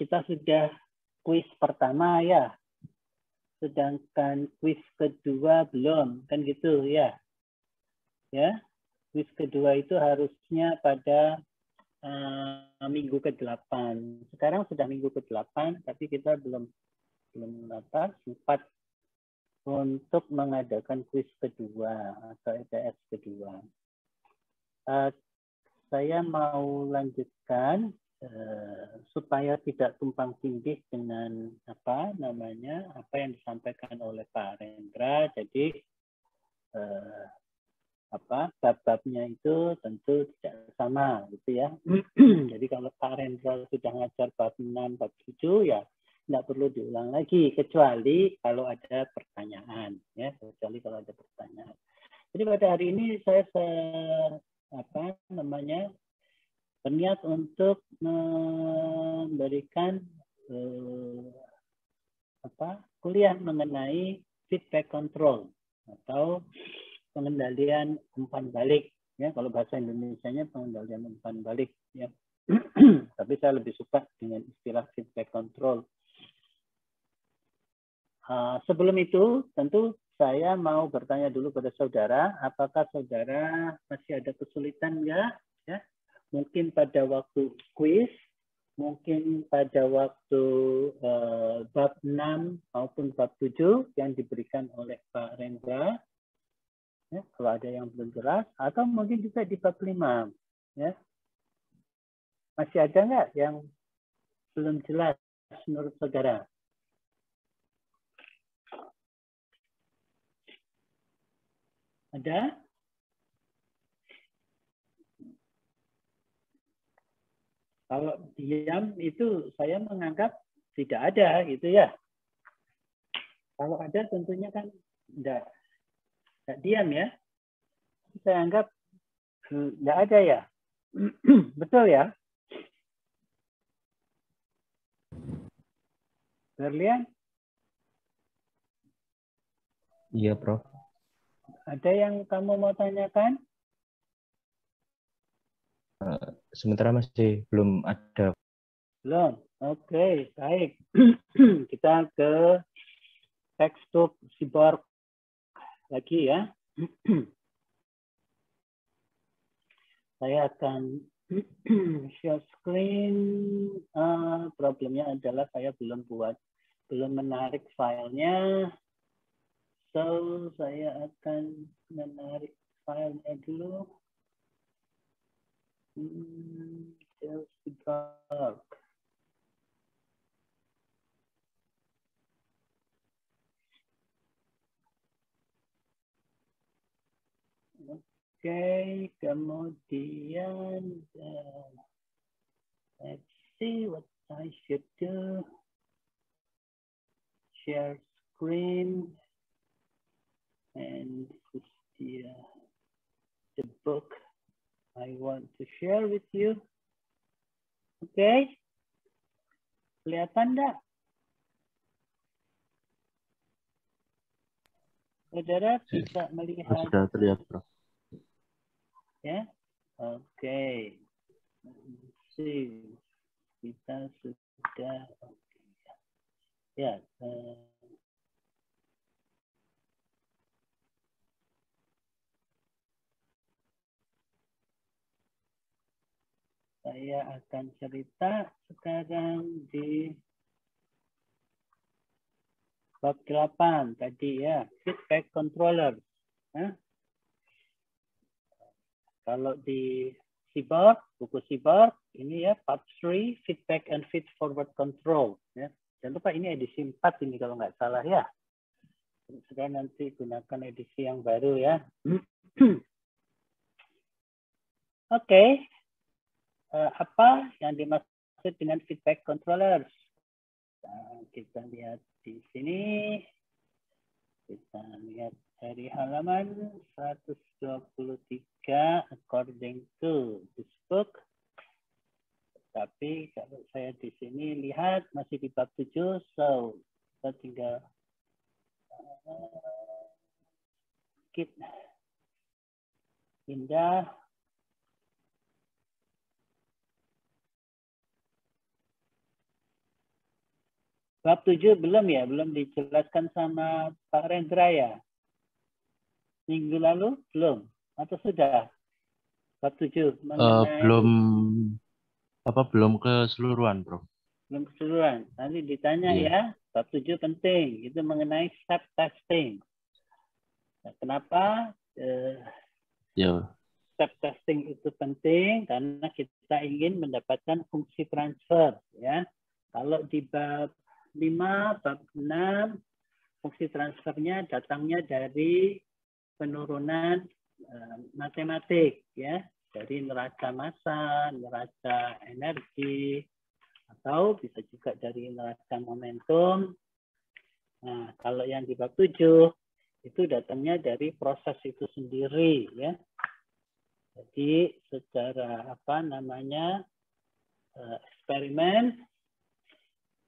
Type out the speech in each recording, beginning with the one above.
kita sudah kuis pertama ya, sedangkan kuis kedua belum, kan gitu ya. Ya, kuis kedua itu harusnya pada minggu ke-8. Sekarang sudah minggu ke-8, tapi kita belum sempat untuk mengadakan kuis kedua atau ETS kedua. Saya mau lanjutkan supaya tidak tumpang tindih dengan apa yang disampaikan oleh Pak Rendra. Jadi bab-babnya itu tentu tidak sama gitu ya. Jadi kalau Pak Rendra sudah ngajar bab 6, bab 7 ya tidak perlu diulang lagi kecuali kalau ada pertanyaan ya, Jadi pada hari ini saya berniat untuk memberikan kuliah mengenai feedback control atau pengendalian umpan balik ya, kalau bahasa Indonesianya pengendalian umpan balik ya. Tapi saya lebih suka dengan istilah feedback control. Sebelum itu tentu saya mau bertanya dulu pada saudara, apakah saudara masih ada kesulitan ya? Mungkin pada waktu kuis, mungkin pada waktu bab 6 maupun bab 7 yang diberikan oleh Pak Rendra. Ya, kalau ada yang belum jelas, atau mungkin juga di bab 5. Ya. Masih ada nggak yang belum jelas menurut saudara? Ada? Kalau diam itu saya menganggap tidak ada gitu ya. Kalau ada tentunya kan tidak diam ya. Saya anggap tidak ada ya. Betul ya? Berlian? Iya, Prof. Ada yang kamu mau tanyakan? Sementara masih belum ada. Belum. Oke, baik. Kita ke textbook Seaborg lagi ya. Saya akan share screen. Problemnya adalah saya belum menarik filenya. So, saya akan menarik filenya dulu. Seaborg. Oke, kemudian let's see what I should do. Share screen, and this is the book I want to share with you. Oke, kelihatan enggak? Saudara bisa melihat? Sudah terlihat, Prof. Ya, oke. Kita sudah, ya. Saya akan cerita sekarang di bab 8 tadi ya, feedback controller. Kalau di Seaborg, buku Seaborg, ini ya part 3, feedback and feed forward control. Ya. Jangan lupa ini edisi 4 ini kalau nggak salah ya. Sekarang nanti gunakan edisi yang baru ya. Oke. Apa yang dimaksud dengan feedback controllers? Nah, kita lihat di sini. Kita lihat dari halaman 123 according to this book. Tapi kalau saya di sini lihat masih di bab 7, so kita tinggal pindah. Bab 7 belum ya? Belum dijelaskan sama Pak Rendra ya? Minggu lalu? Belum? Atau sudah? Bab 7 mengenai... belum keseluruhan, Prof. Belum keseluruhan. Nanti ditanya Iya. ya. Bab 7 penting. Itu mengenai step testing. Nah, kenapa Ya. step testing itu penting? Karena kita ingin mendapatkan fungsi transfer. Ya. Kalau di bab 5, bab 6, fungsi transfernya datangnya dari penurunan matematik, ya, dari neraca massa, neraca energi, atau bisa juga dari neraca momentum. Nah, kalau yang di bab 7 itu datangnya dari proses itu sendiri, ya. Jadi secara eksperimen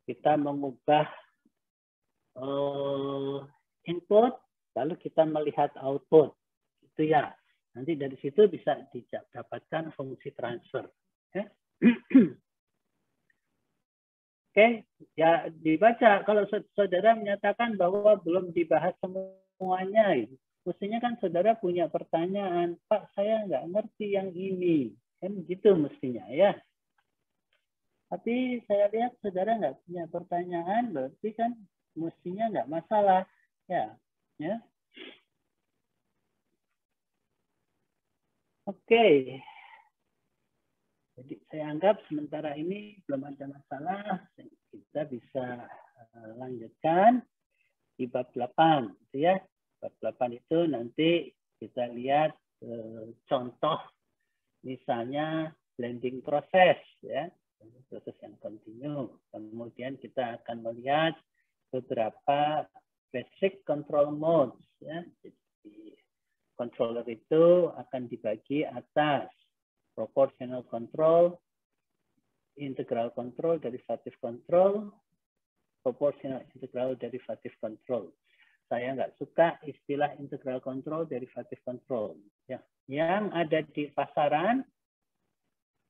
kita mengubah input, lalu kita melihat output. Itu ya. Nanti dari situ bisa didapatkan fungsi transfer. Ya. Oke, ya dibaca. Kalau saudara menyatakan bahwa belum dibahas semuanya, mestinya kan saudara punya pertanyaan, Pak, saya nggak ngerti yang ini. Kan gitu mestinya ya. Tapi saya lihat saudara nggak punya pertanyaan, berarti kan mestinya nggak masalah. Ya, ya. Oke. Jadi saya anggap sementara ini belum ada masalah. Kita bisa lanjutkan di bab 8. Gitu ya. Bab 8 itu nanti kita lihat contoh misalnya blending proses, ya, proses yang kontinu. Kemudian kita akan melihat beberapa basic control modes, ya. Jadi controller itu akan dibagi atas proportional control, integral control, derivative control, proportional integral, derivative control. Saya nggak suka istilah integral control, derivative control. Ya. Yang ada di pasaran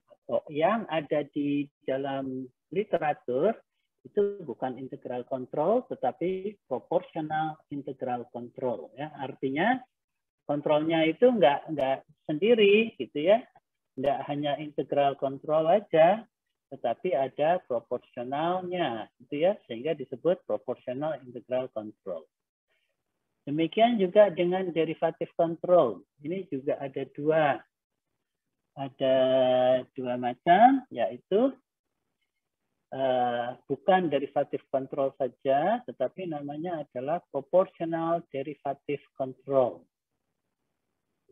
atau yang ada di dalam literatur itu bukan integral control, tetapi proportional integral control. Ya. Artinya kontrolnya itu nggak sendiri, gitu ya. Nggak hanya integral control aja, tetapi ada proporsionalnya, gitu ya, sehingga disebut proportional integral control. Demikian juga dengan derivative control. Ini juga ada dua macam, yaitu bukan derivative control saja, tetapi namanya adalah proportional derivative control,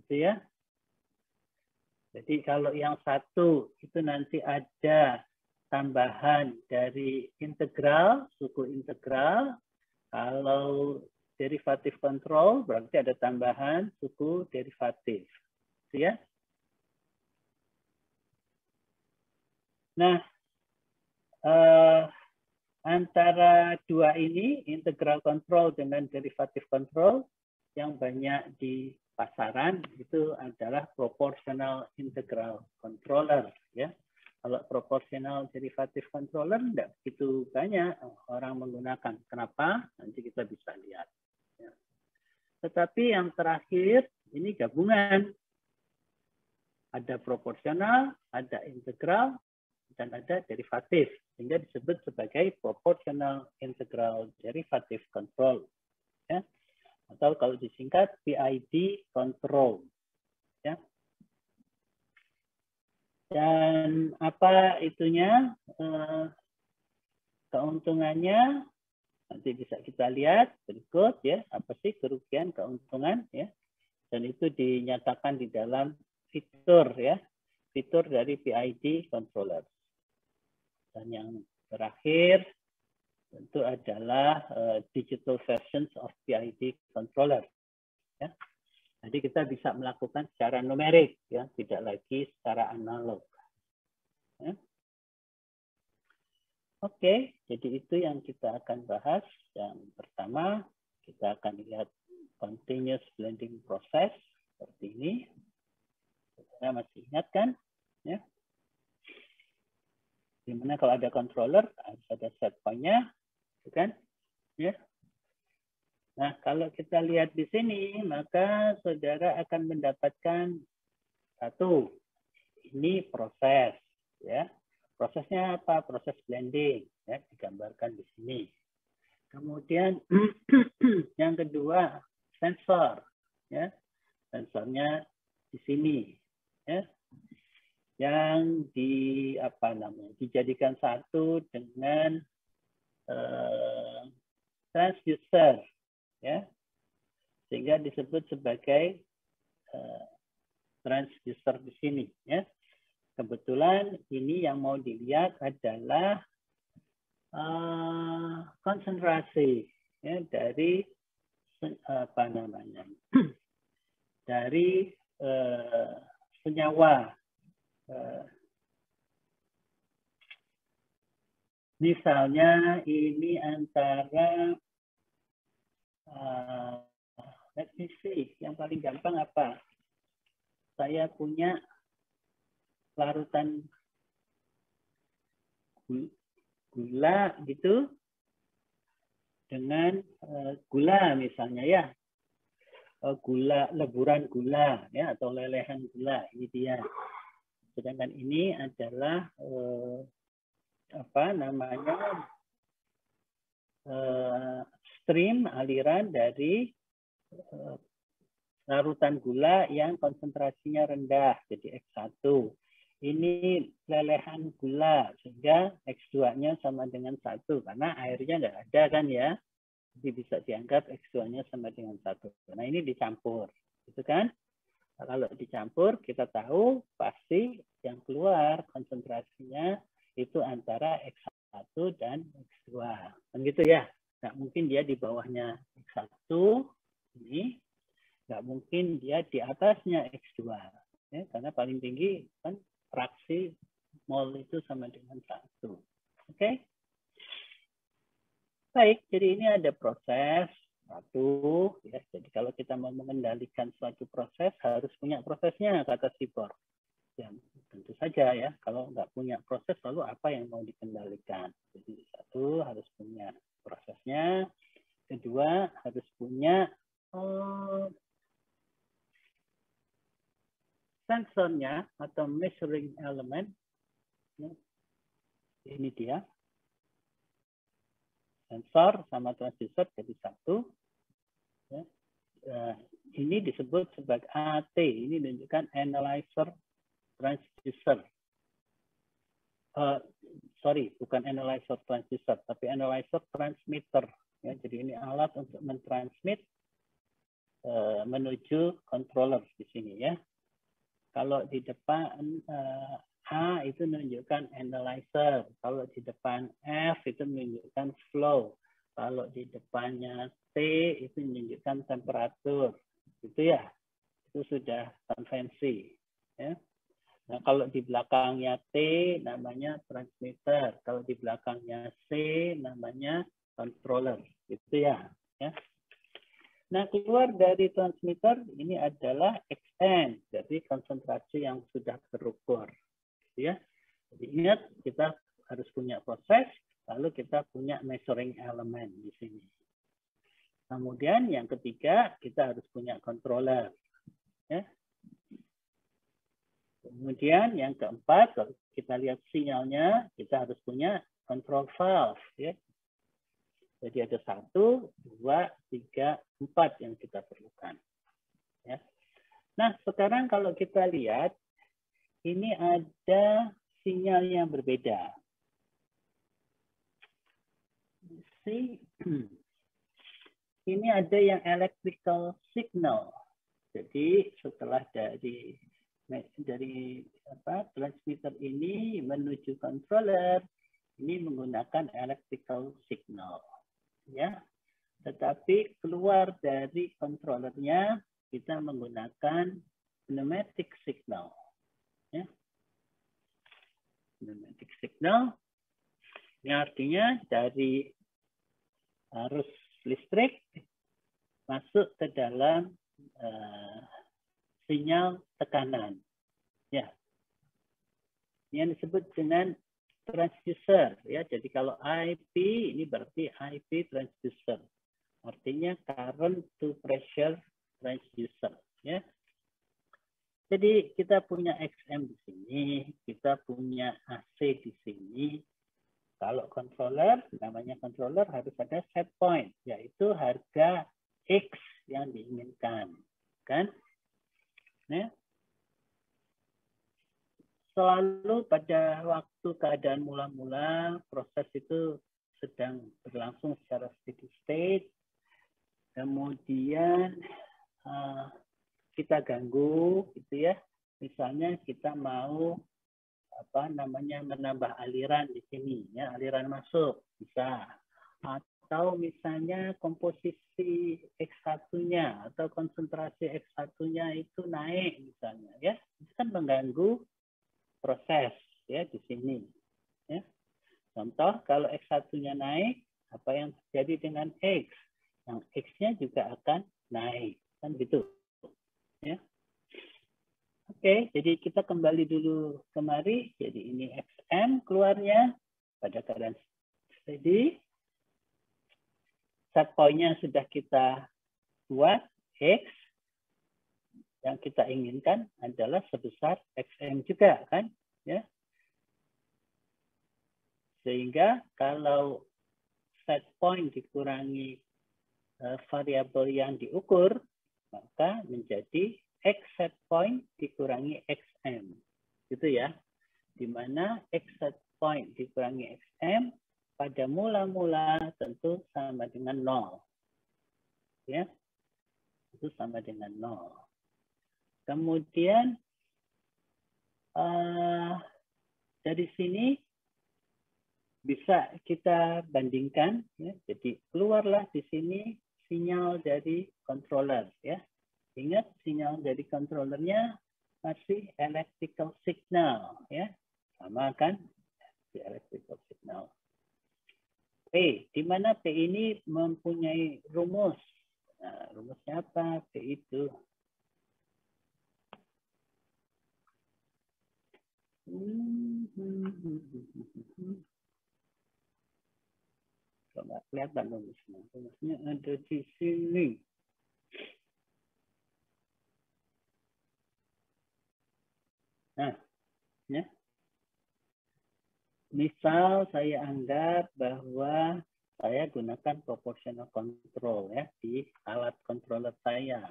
gitu ya. Jadi kalau yang satu itu nanti ada tambahan dari integral, suku integral. Kalau derivative control berarti ada tambahan suku derivatif. Ya. Nah, antara dua ini, integral control dengan derivative control, yang banyak di pasaran itu adalah proportional integral controller, ya. Kalau proportional derivative controller tidak begitu banyak orang menggunakan. Kenapa? Nanti kita bisa lihat. Ya. Tetapi yang terakhir ini gabungan. Ada proporsional, ada integral, dan ada derivatif. Sehingga disebut sebagai proportional integral derivative control. Ya. Atau kalau disingkat PID control. Ya. Dan apa itunya? Keuntungannya nanti bisa kita lihat berikut, ya. Apa sih kerugian, keuntungan, ya. Dan itu dinyatakan di dalam fitur, ya. Fitur dari PID controller. Dan yang terakhir tentu adalah digital versions of PID controller. Ya. Jadi kita bisa melakukan secara numerik, ya, tidak lagi secara analog. Ya. Oke, jadi itu yang kita akan bahas. Yang pertama, kita akan lihat continuous blending process seperti ini. Saya masih ingat kan? Ya. Dimana kalau ada controller, ada set point-nya. kan? Ya. Nah, kalau kita lihat di sini, maka saudara akan mendapatkan satu, ini proses, ya. Prosesnya apa? Proses blending, ya, digambarkan di sini. Kemudian yang kedua, sensor, ya. Sensornya di sini, ya. Yang dijadikan satu dengan transducer, ya, sehingga disebut sebagai transducer di sini, ya. Kebetulan ini yang mau dilihat adalah konsentrasi, ya, dari dari senyawa. Misalnya ini antara let me see, yang paling gampang apa? Saya punya larutan gula gitu dengan gula misalnya, ya. Gula, leburan gula, ya, atau lelehan gula, ini dia. Sedangkan ini adalah stream, aliran dari larutan gula yang konsentrasinya rendah, jadi X1. Ini lelehan gula, sehingga X2-nya sama dengan 1, karena airnya nggak ada kan, ya. Jadi bisa dianggap X2-nya sama dengan 1. Nah, ini dicampur, gitu kan? Nah, kalau dicampur, kita tahu pasti yang keluar konsentrasinya itu antara X1 dan X2. Kan gitu, ya? Nggak mungkin dia di bawahnya X1, ini. Nggak mungkin dia di atasnya X2. Ya, karena paling tinggi kan fraksi mol itu sama dengan 1. Oke? Baik, jadi ini ada proses satu. Ya. Jadi kalau kita mau mengendalikan suatu proses, harus punya prosesnya, kata Sibor. Ya, tentu saja, ya. Kalau nggak punya proses, lalu apa yang mau dikendalikan? Jadi satu, harus punya prosesnya. Kedua, harus punya sensornya atau measuring element. Ini dia. Sensor sama transducer jadi satu. Ya. Ini disebut sebagai AT. Ini menunjukkan analyzer transducer. Sorry, bukan analyzer transducer, tapi analyzer transmitter. Ya, jadi ini alat untuk mentransmit menuju controller di sini, ya. Kalau di depan A itu menunjukkan analyzer. Kalau di depan F itu menunjukkan flow. Kalau di depannya T itu menunjukkan temperatur. Gitu, ya. Itu sudah konvensi. Ya. Nah, kalau di belakangnya T namanya transmitter. Kalau di belakangnya C namanya controller. Gitu, ya. Ya. Nah, keluar dari transmitter ini adalah XN, jadi konsentrasi yang sudah terukur. Ya. Jadi ingat, kita harus punya proses, lalu kita punya measuring element di sini. Kemudian yang ketiga, kita harus punya controller. Ya. Kemudian yang keempat, kalau kita lihat sinyalnya, kita harus punya control valve. Ya. Jadi ada 1, 2, 3, 4 yang kita perlukan. Ya. Nah, sekarang kalau kita lihat, ini ada sinyal yang berbeda. Ini ada yang electrical signal. Jadi setelah dari transmitter ini menuju controller, ini menggunakan electrical signal. Ya, tetapi keluar dari controllernya kita menggunakan pneumatic signal. Ya. Pneumatic signal ini artinya dari arus listrik masuk ke dalam sinyal tekanan. Ya, yang disebut dengan transducer ya. Jadi kalau IP ini berarti IP transducer. Artinya current to pressure transducer ya. Jadi kita punya XM di sini, kita punya AC di sini. Kalau controller, namanya controller harus ada set point, yaitu harga X yang diinginkan, kan? Nah, selalu pada waktu keadaan mula-mula, proses itu sedang berlangsung secara steady state. Kemudian kita ganggu, gitu ya. Misalnya kita mau menambah aliran di sini, ya, aliran masuk bisa. Atau misalnya komposisi X1-nya atau konsentrasi X1-nya itu naik misalnya, ya. Itu kan mengganggu proses ya di sini, ya. Contoh kalau X1-nya naik, apa yang terjadi dengan X? Yang X-nya juga akan naik, kan gitu. Ya. Oke, jadi kita kembali dulu kemari. Jadi ini XM keluarnya pada keadaan steady. Set point-nya sudah kita buat, X. Yang kita inginkan adalah sebesar XM juga, kan? Ya. Sehingga kalau set point dikurangi variabel yang diukur, maka menjadi X set point dikurangi XM. Gitu ya. Di mana X set point dikurangi XM pada mula-mula tentu sama dengan 0. Ya. Itu sama dengan 0. Kemudian dari sini bisa kita bandingkan, ya. Jadi keluarlah di sini sinyal dari controller, ya. Ingat sinyal dari controllernya masih electrical signal, ya, sama kan di electrical signal. P, di mana P ini mempunyai rumus. Nah, rumusnya apa? P itu nggak kelihatan rumusnya. Rumusnya ada di sini. Nah, ya. Misal saya anggap bahwa saya gunakan proportional control ya di alat controller saya.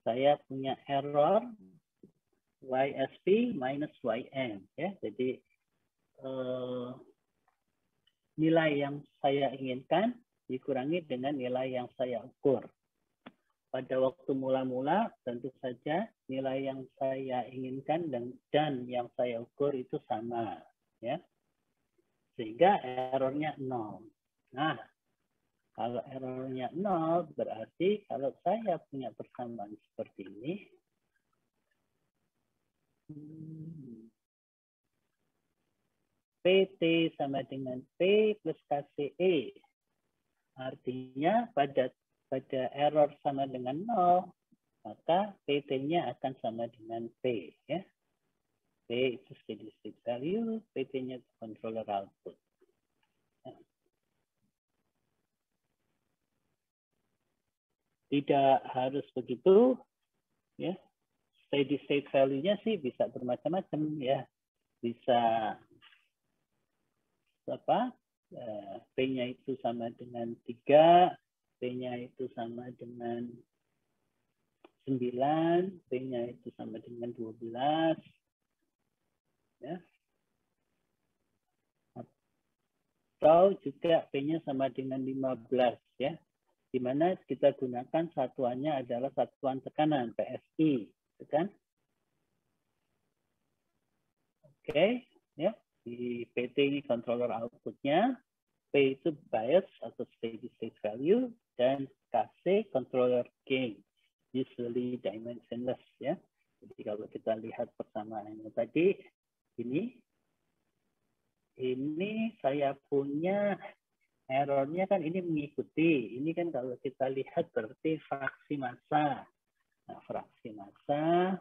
Saya punya error YSP minus YM ya. Jadi nilai yang saya inginkan dikurangi dengan nilai yang saya ukur. Pada waktu mula-mula tentu saja nilai yang saya inginkan dan yang saya ukur itu sama, ya. Sehingga errornya 0. Nah, kalau errornya 0 berarti kalau saya punya persamaan seperti ini, PT sama dengan P plus KCE. Artinya pada error sama dengan 0, maka PT-nya akan sama dengan P. Ya. P itu steady state value, PT-nya controller output. Ya. Tidak harus begitu. Ya. Steady state value-nya sih bisa bermacam-macam. Ya. Bisa apa? P-nya itu sama dengan 3, P-nya itu sama dengan 9, P-nya itu sama dengan 12. Ya. Atau juga P-nya sama dengan 15. Ya. Di mana kita gunakan satuannya adalah satuan tekanan, PSI. Kan? Oke. Ya. Di PT ini controller output-nya. P itu bias atau steady state value. Dan KC controller gain. Usually dimensionless, ya. Jadi kalau kita lihat persamaannya tadi, ini saya punya errornya kan ini mengikuti. Ini kan kalau kita lihat berarti fraksi massa. Nah, fraksi massa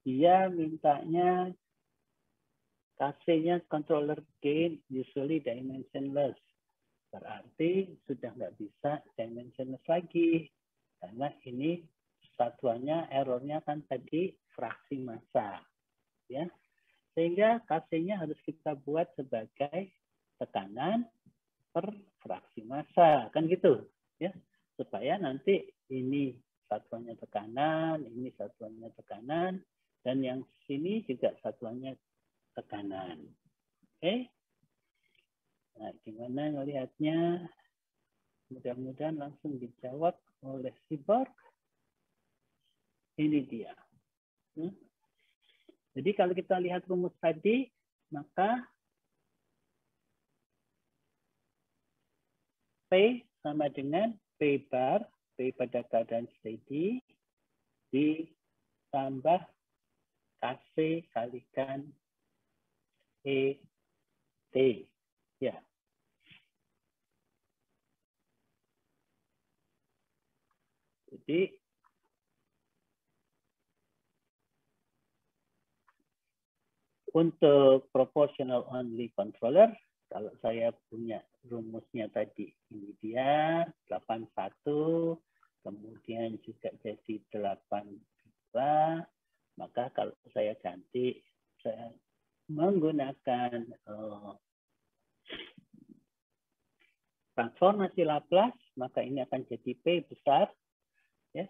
dia mintanya KC-nya controller gain usually dimensionless. Berarti sudah nggak bisa dimensionless lagi. Karena ini satuannya, errornya kan tadi fraksi massa. Ya. Sehingga KC-nya harus kita buat sebagai tekanan per fraksi massa. Kan gitu. Ya. Supaya nanti ini satuannya tekanan, ini satuannya tekanan, dan yang sini juga satuannya tekanan. Oke. Nah, gimana melihatnya? Mudah-mudahan langsung dijawab oleh Siborg. Ini dia. Jadi kalau kita lihat rumus tadi, maka P sama dengan P bar, P pada keadaan steady, ditambah KC kalikan ET. Ya. Jadi untuk proportional only controller, kalau saya punya rumusnya tadi, ini dia 81, kemudian juga jadi 82, maka kalau saya ganti, saya menggunakan transformasi Laplace, maka ini akan jadi P besar, ya,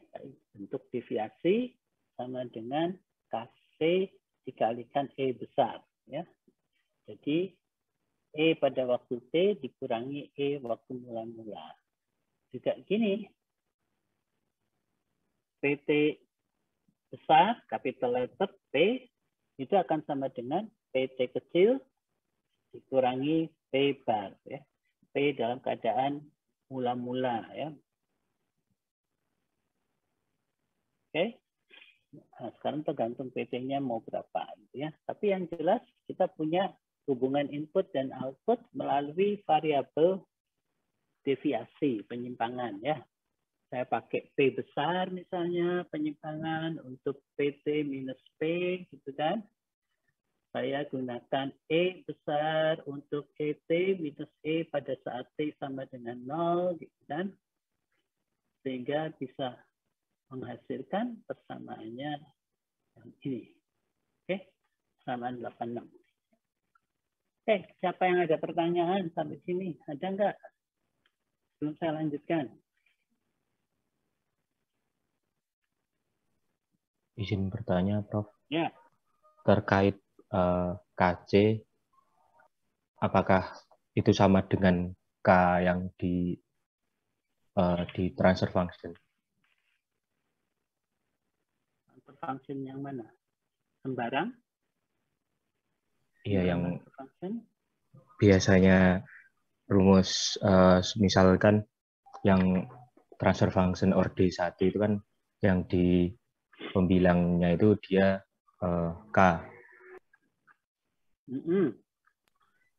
bentuk deviasi sama dengan KC dikalikan E besar. Ya. Jadi E pada waktu T dikurangi E waktu mula-mula. Juga gini, PT besar, capital letter P, itu akan sama dengan PT kecil dikurangi P bar. Ya. P dalam keadaan mula-mula. Ya. Oke. Nah, sekarang tergantung PT-nya mau berapa. Gitu ya. Tapi yang jelas kita punya hubungan input dan output melalui variabel deviasi, penyimpangan. Ya. Saya pakai P besar misalnya, penyimpangan untuk PT minus P, gitu kan. Saya gunakan E besar untuk ET minus E pada saat T sama dengan 0, gitu kan. Sehingga bisa menghasilkan persamaannya yang ini. Oke, persamaan 86. Oke, siapa yang ada pertanyaan sampai sini? Ada nggak? Sebelum saya lanjutkan. Izin bertanya, Prof. Ya. Terkait KC, apakah itu sama dengan K yang di transfer function? Transfer function yang mana? Sembarang? Iya, yang function? biasanya rumus misalkan yang transfer function orde 1 itu kan yang di pembilangnya itu dia K.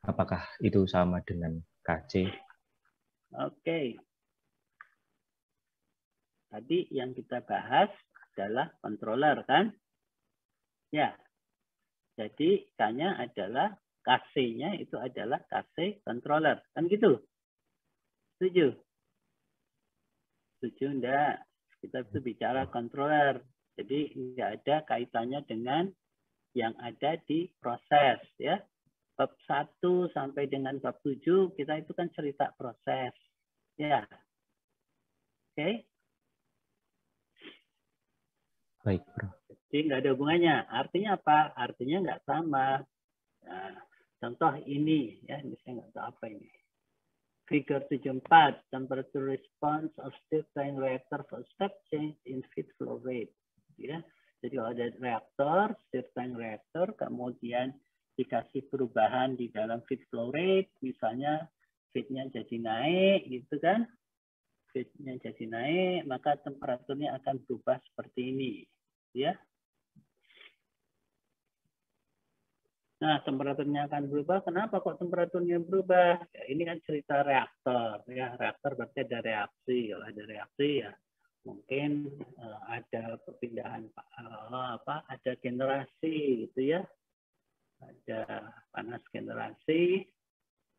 Apakah itu sama dengan KC? Oke. Tadi yang kita bahas adalah controller kan? Ya. Jadi K-nya adalah KC-nya itu adalah KC controller. Kan gitu? Setuju? Setuju enggak? Kita itu bicara controller. Jadi enggak ada kaitannya dengan yang ada di proses. Ya. Bab 1 sampai dengan bab 7 kita itu kan cerita proses. Ya. Oke? Baik, Bro. Jadi nggak ada hubungannya. Artinya apa? Artinya nggak sama. Nah, contoh ini, ya, ini saya nggak tahu apa ini. Figure 74, temperature response of stirred-tank reactor for step change in feed flow rate. Ya, jadi kalau ada reaktor, stirred-tank reactor, kemudian dikasih perubahan di dalam feed flow rate, misalnya feed-nya jadi naik, gitu kan? Feed-nya jadi naik, maka temperaturnya akan berubah seperti ini. Ya. Nah, temperaturnya akan berubah. Kenapa kok temperaturnya berubah? Ya, ini kan cerita reaktor. Ya, reaktor berarti ada reaksi. Kalau ada reaksi, ya Mungkin ada perpindahan ada generasi gitu ya. Ada panas generasi,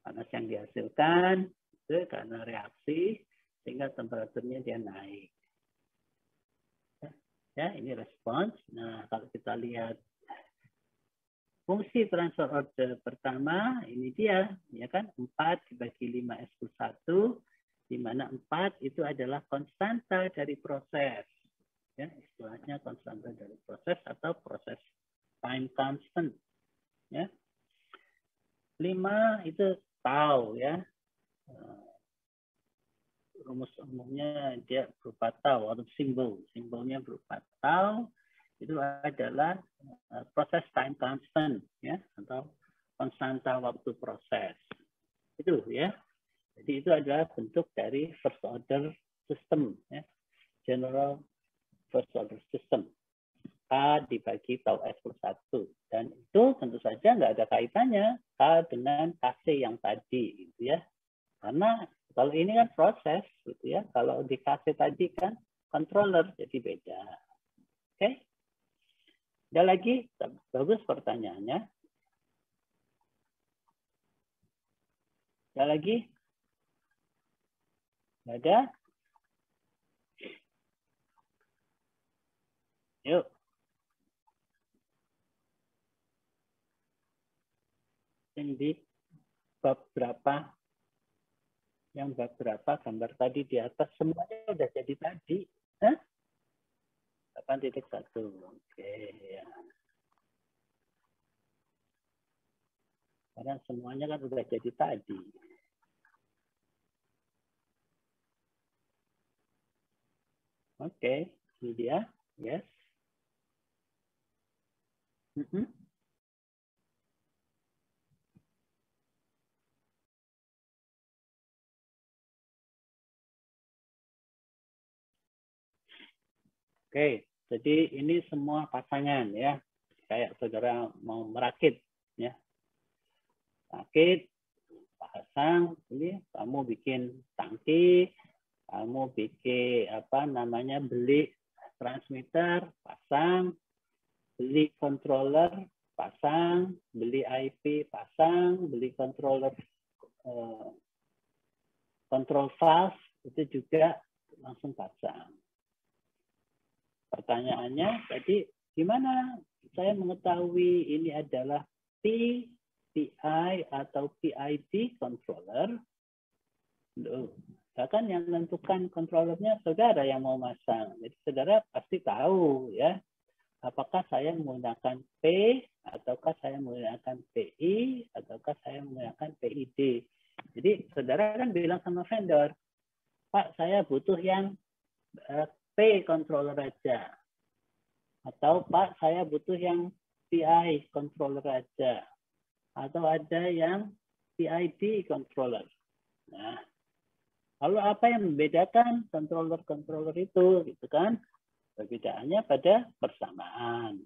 panas yang dihasilkan itu karena reaksi sehingga temperaturnya dia naik. Ya, ini respons. Nah, kalau kita lihat fungsi transfer order pertama, ini dia, ya kan, 4 dibagi 5S+1, di mana 4 itu adalah konstanta dari proses. Ya, istilahnya konstanta dari proses atau proses time constant. Ya. 5 itu tau, ya. Rumus umumnya dia berupa tau atau simbol. Simbolnya berupa tau. Itu adalah proses time constant, ya, atau konstanta waktu proses. Itu, ya. Jadi itu adalah bentuk dari first order system, ya. General first order system. K dibagi tau S+1. Dan itu tentu saja nggak ada kaitannya K dengan KC yang tadi, gitu ya. Karena kalau ini kan proses, gitu ya. Kalau di KC tadi kan controller, jadi beda. Oke? Ada lagi? Bagus pertanyaannya. Ada lagi? Ada? Yuk. Yang di bab berapa? Yang bab berapa gambar tadi di atas semuanya udah jadi tadi. Hah? 8.1. Oke, ya. Karena semuanya kan udah jadi tadi. Oke, ini dia. Yes. Oke, jadi ini semua pasangan ya. Kayak saudara mau merakit ya. Rakit, pasang, ini kamu bikin tangki, kamu bikin beli transmitter, pasang, beli controller, pasang, beli IP, pasang, beli controller control valve, itu juga langsung pasang. Pertanyaannya tadi, gimana saya mengetahui ini adalah PI atau PID controller? Loh, bahkan yang menentukan controllernya saudara yang mau masang. Jadi saudara pasti tahu ya, apakah saya menggunakan P, ataukah saya menggunakan PI, ataukah saya menggunakan PID. Jadi saudara kan bilang sama vendor, Pak, saya butuh yang P controller aja. Atau Pak, saya butuh yang PI controller aja. Atau ada yang PID controller. Nah, lalu apa yang membedakan controller-controller itu, gitu kan? Perbedaannya pada persamaan.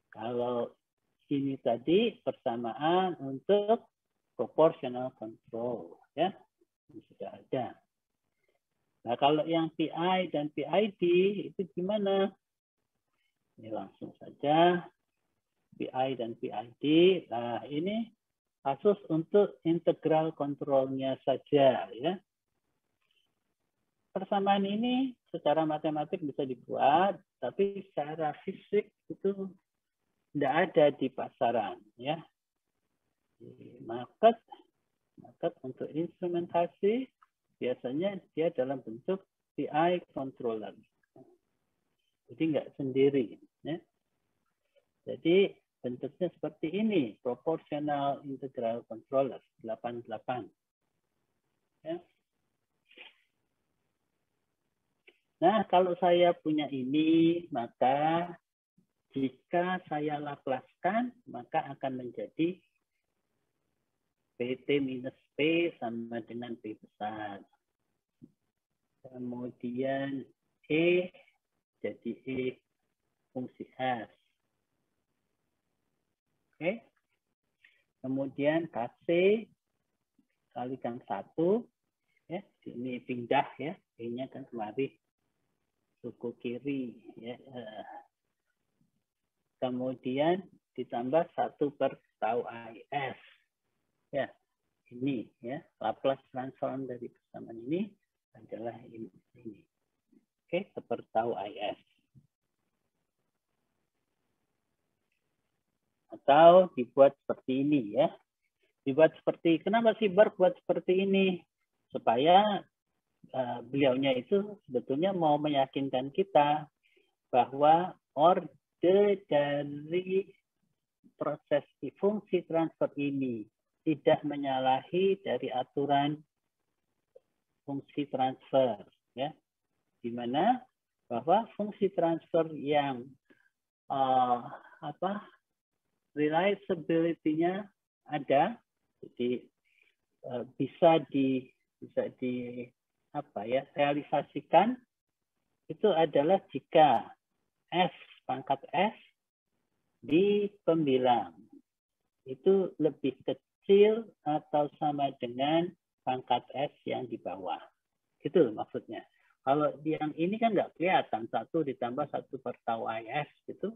Kalau ini tadi persamaan untuk proportional control, ya, ini sudah ada. Nah, kalau yang PI dan PID itu gimana? Ini langsung saja PI dan PID. Nah, ini kasus untuk integral kontrolnya saja, ya. Persamaan ini secara matematik bisa dibuat, tapi secara fisik itu tidak ada di pasaran, ya. Di market untuk instrumentasi biasanya dia dalam bentuk PI controller. Jadi nggak sendiri, ya. Jadi bentuknya seperti ini, proportional integral controller 88. Ya. Nah, kalau saya punya ini, maka jika saya laplaskan, maka akan menjadi PT minus P sama dengan P besar. Kemudian E jadi E fungsi S. Oke. Kemudian KC kalikan 1. Ya, ini pindah ya, E-nya kan kemari. suku kiri, ya. Kemudian ditambah 1/tau IS. Ya, ini ya Laplace transform dari persamaan ini adalah ini. Oke, 1/tau IS. Atau dibuat seperti ini ya. Kenapa sih Burke buat seperti ini? Supaya beliaunya itu sebetulnya mau meyakinkan kita bahwa orde dari proses fungsi transfer ini tidak menyalahi dari aturan fungsi transfer, ya, di mana bahwa fungsi transfer yang reliability-nya ada, jadi bisa realisasikan itu adalah jika S pangkat S di pembilang itu lebih kecil atau sama dengan pangkat S yang di bawah. Gitu maksudnya. Kalau yang ini kan nggak kelihatan, 1 ditambah 1/tau IS gitu.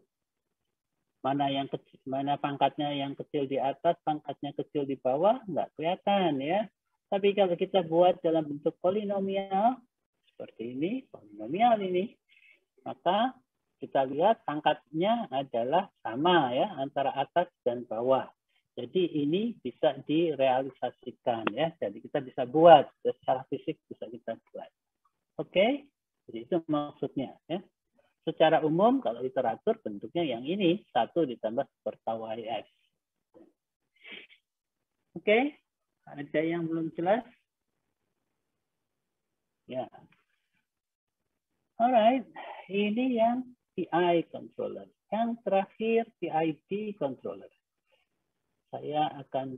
Mana pangkatnya yang kecil di atas, pangkatnya kecil di bawah, nggak kelihatan ya. Tapi kalau kita buat dalam bentuk polinomial, seperti ini, polinomial ini, maka kita lihat pangkatnya adalah sama ya, antara atas dan bawah. Jadi ini bisa direalisasikan ya. Jadi kita bisa buat, secara fisik bisa kita buat. Oke? Jadi itu maksudnya ya. Secara umum kalau literatur bentuknya yang ini, 1 ditambah 1/tau IS. Oke? Ada yang belum jelas? Ya. Alright, ini yang PI controller. Yang terakhir PID controller. Saya akan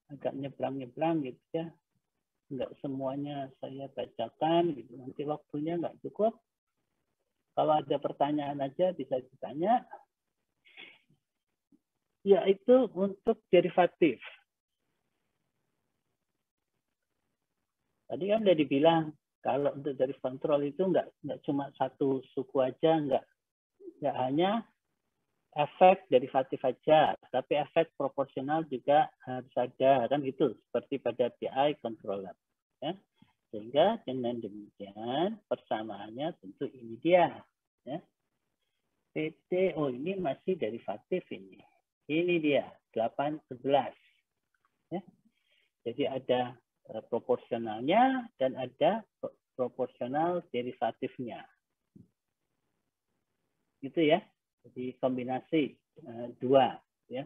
agak nyeblang-nyeblang gitu ya. Enggak semuanya saya bacakan gitu. Nanti waktunya enggak cukup. Kalau ada pertanyaan aja bisa ditanya. Yaitu untuk derivatif. Tadi kan udah dibilang kalau untuk dari kontrol itu nggak cuma satu suku aja, nggak hanya efek derivatif aja, tapi efek proporsional juga harus ada, kan gitu, seperti pada PI controller. Ya. Sehingga dengan demikian persamaannya tentu ini dia. Ya. PT, ini masih derivatif ini. Ini dia, 8/11. Ya. Jadi ada proporsionalnya dan ada proporsional derivatifnya. Gitu ya. Jadi kombinasi 2 ya.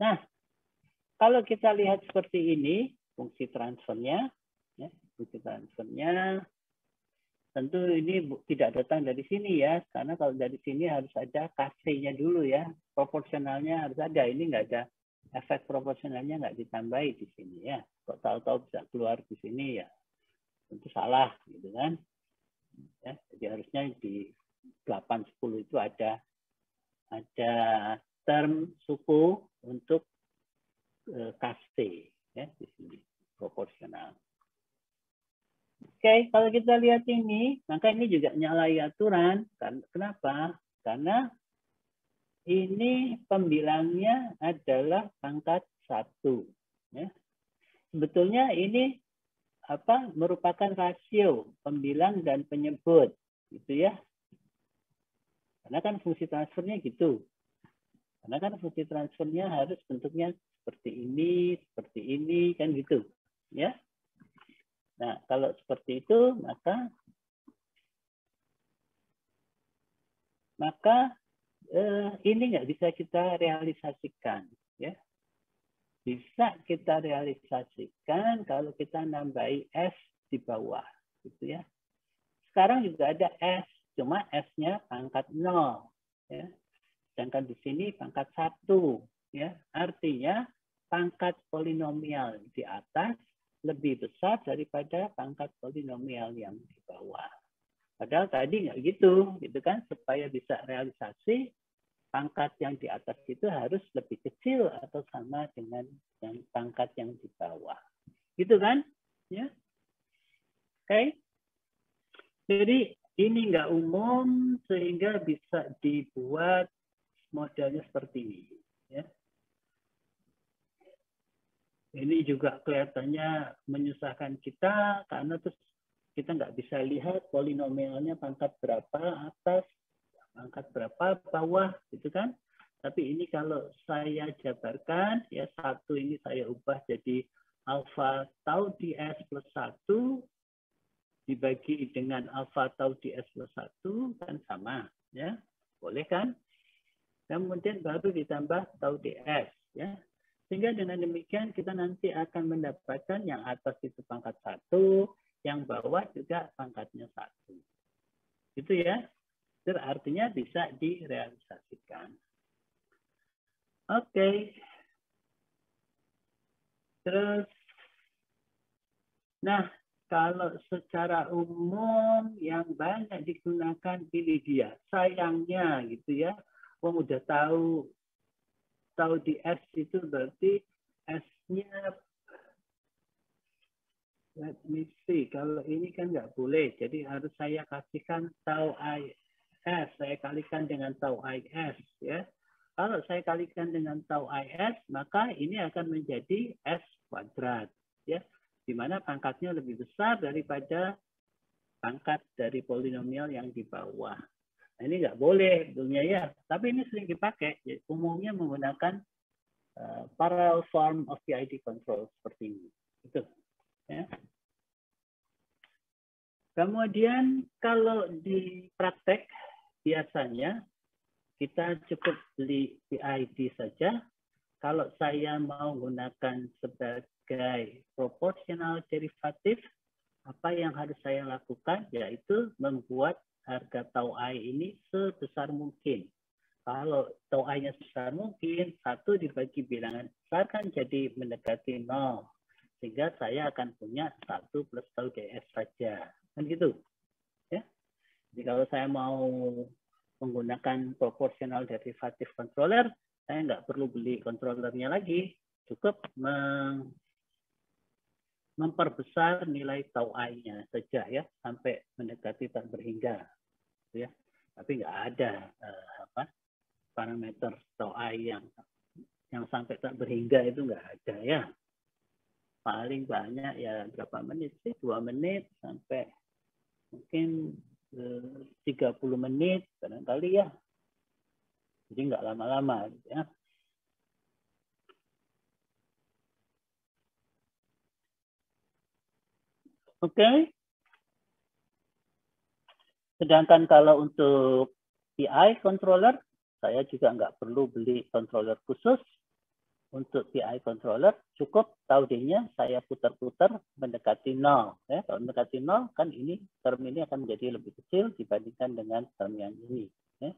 Nah, kalau kita lihat seperti ini fungsi transfernya ya, tentu ini tidak datang dari sini ya, karena kalau dari sini harus ada KC-nya dulu ya, proporsionalnya harus ada. Ini nggak ada efek proporsionalnya, nggak ditambahi di sini ya. Kok tahu-tahu bisa keluar di sini ya, tentu salah gitu kan. Ya, jadi harusnya di 8/10 itu ada term suku untuk KC ya di sini proporsional. Oke, kalau kita lihat ini, maka ini juga nyalahi aturan. Kenapa? Karena ini pembilangnya adalah pangkat 1. Ya. Sebetulnya ini merupakan rasio pembilang dan penyebut, gitu ya. Karena kan fungsi transfernya gitu. Karena kan fungsi transfernya harus bentuknya seperti ini, kan gitu, ya. Nah, kalau seperti itu, maka ini nggak bisa kita realisasikan, ya. Bisa kita realisasikan kalau kita nambahi S di bawah, gitu ya. Sekarang juga ada S, cuma S-nya pangkat 0, ya. Sedangkan di sini pangkat 1, ya. Artinya pangkat polinomial di atas lebih besar daripada pangkat polinomial yang di bawah. Padahal tadi nggak gitu kan? Supaya bisa realisasi, pangkat yang di atas itu harus lebih kecil atau sama dengan yang pangkat yang di bawah. Gitu kan? Ya. Oke? Jadi ini nggak umum sehingga bisa dibuat modelnya seperti ini. Ya. Ini juga kelihatannya menyusahkan kita karena terus kita nggak bisa lihat polinomialnya pangkat berapa atas, pangkat berapa bawah, gitu kan? Tapi ini kalau saya jabarkan, ya satu ini saya ubah jadi alfa tau ds plus 1 dibagi dengan alfa tau ds plus 1 kan sama, ya boleh kan? Kemudian baru ditambah tau ds, ya. Sehingga dengan demikian kita nanti akan mendapatkan yang atas itu pangkat 1, yang bawah juga pangkatnya 1. Gitu ya. Itu artinya bisa direalisasikan. Oke. Terus, nah kalau secara umum yang banyak digunakan ini dia. Sayangnya gitu ya. Wong udah tahu di S itu berarti S-nya, let me see, kalau ini kan nggak boleh, jadi harus saya kasihkan tau IS, saya kalikan dengan tau IS, ya. Kalau saya kalikan dengan tau IS, maka ini akan menjadi S kuadrat, ya, di mana pangkatnya lebih besar daripada pangkat dari polinomial yang di bawah. Nah, ini nggak boleh sebetulnya ya, tapi ini sering dipakai, ya, umumnya menggunakan parallel form of PID control seperti ini. Itu. Ya. Kemudian kalau di praktek biasanya kita cukup beli PID saja. Kalau saya mau gunakan sebagai proportional derivatif, apa yang harus saya lakukan yaitu membuat harga tau I ini sebesar mungkin. Kalau tau I-nya sebesar mungkin, 1 dibagi bilangan besar kan jadi mendekati 0. Sehingga saya akan punya 1 plus tau ds saja. Kan gitu. Ya. Jadi kalau saya mau menggunakan proportional derivative controller, saya nggak perlu beli controllernya lagi. Cukup memperbesar nilai tau I-nya saja ya, sampai mendekati tak berhingga. Ya. Tapi nggak ada parameter tau I yang sampai tak berhingga itu nggak ada ya. Paling banyak ya berapa menit sih? 2 menit sampai mungkin 30 menit barangkali ya. Jadi nggak lama-lama gitu ya. Oke. Sedangkan kalau untuk PI controller, saya juga nggak perlu beli controller khusus. Untuk PI controller, cukup tau D-nya saya putar-putar mendekati 0. Ya, kalau mendekati 0, kan ini term ini akan menjadi lebih kecil dibandingkan dengan term yang ini. Ya.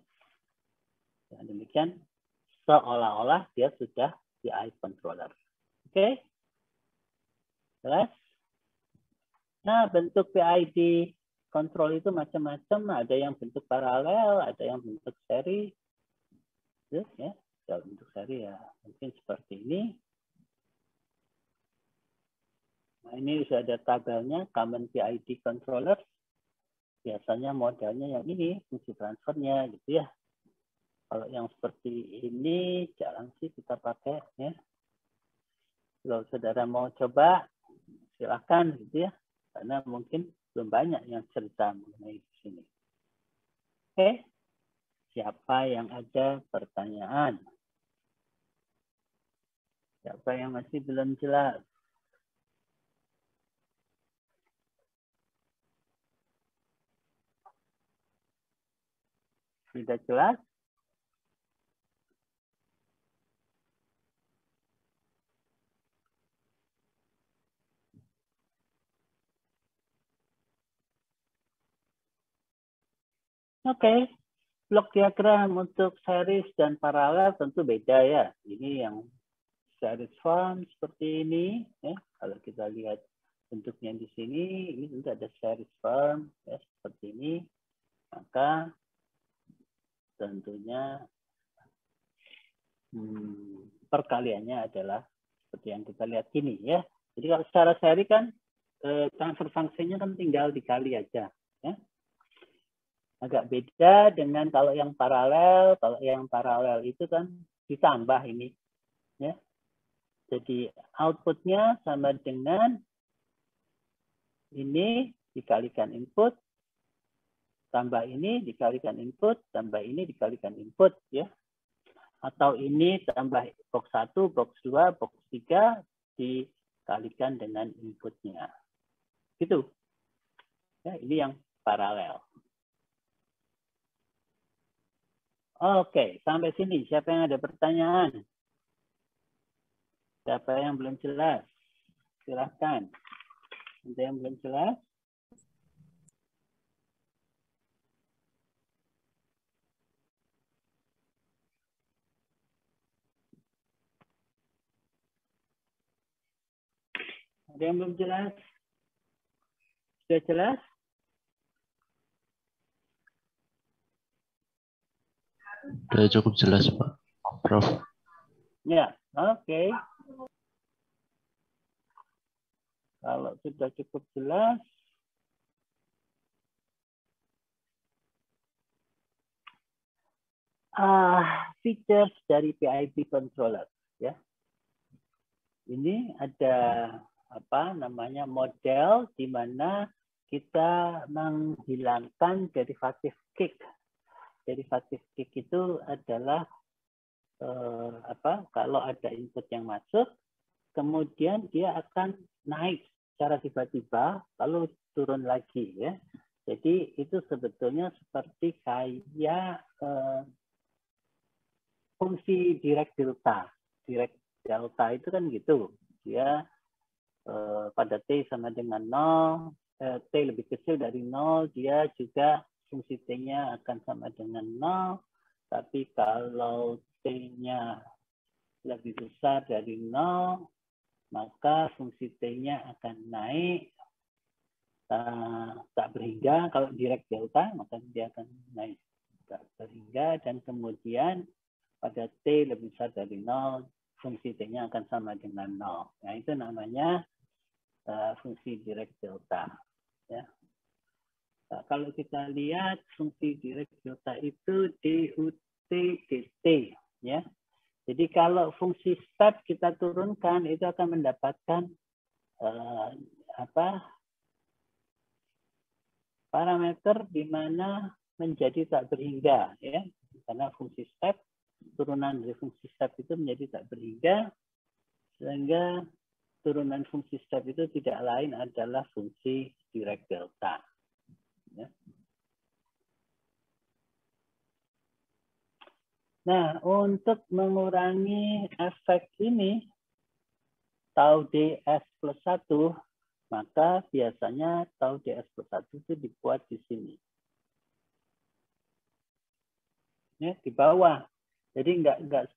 Dengan demikian, seolah-olah dia sudah PI controller. Oke? Jelas? Nah, bentuk PID control itu macam-macam. Ada yang bentuk paralel, ada yang bentuk seri. Ya, kalau bentuk seri ya mungkin seperti ini. Nah, ini sudah ada tabelnya, common PID controller. Biasanya modelnya yang ini, fungsi transfernya gitu ya. Kalau yang seperti ini, jarang sih kita pakai ya. Kalau saudara mau coba, silakan gitu ya. Karena mungkin belum banyak yang cerita mengenai di sini. Oke, siapa yang ada pertanyaan? Siapa yang masih belum jelas? Sudah jelas? Oke, blok diagram untuk series dan paralel tentu beda ya. Ini yang series form seperti ini. Ya. Kalau kita lihat bentuknya di sini, ini tentu ada series form ya, seperti ini. Maka tentunya perkaliannya adalah seperti yang kita lihat ini ya. Jadi kalau secara seri kan transfer fungsinya kan tinggal dikali aja. Ya. Agak beda dengan kalau yang paralel. Kalau yang paralel itu kan ditambah ini. Ya. Jadi outputnya sama dengan ini dikalikan input, tambah ini dikalikan input, tambah ini dikalikan input, ya. Atau ini tambah box 1, box 2, box 3 dikalikan dengan inputnya. Gitu. Ya, ini yang paralel. Oke, sampai sini. Siapa yang ada pertanyaan? Siapa yang belum jelas? Silahkan. Ada yang belum jelas? Ada yang belum jelas? Sudah jelas? Sudah cukup jelas, Pak. Prof. Ya, oke. Kalau sudah cukup jelas, features dari PID controller, ya. Ini ada apa namanya model di mana kita menghilangkan derivatif kick. Derivatif kick itu adalah kalau ada input yang masuk, kemudian dia akan naik secara tiba-tiba, lalu turun lagi, ya. Jadi itu sebetulnya seperti kayak fungsi direct delta. Direct delta itu kan gitu, dia pada T sama dengan 0, T lebih kecil dari 0, dia juga fungsi T-nya akan sama dengan 0, tapi kalau T-nya lebih besar dari 0, maka fungsi T-nya akan naik tak berhingga. Kalau direct delta, maka dia akan naik tak berhingga, dan kemudian pada T lebih besar dari 0, fungsi T-nya akan sama dengan 0. Nah, itu namanya fungsi direct delta. Ya. Nah, kalau kita lihat fungsi direct delta itu DUT dt, ya. Jadi kalau fungsi step kita turunkan itu akan mendapatkan parameter di mana menjadi tak berhingga, ya. Karena fungsi step, turunan dari fungsi step itu menjadi tak berhingga, sehingga turunan fungsi step itu tidak lain adalah fungsi direct delta. Ya. Nah, untuk mengurangi efek ini, tau ds plus 1, maka biasanya tau ds plus 1 itu dibuat di sini. Ya, di bawah. Jadi enggak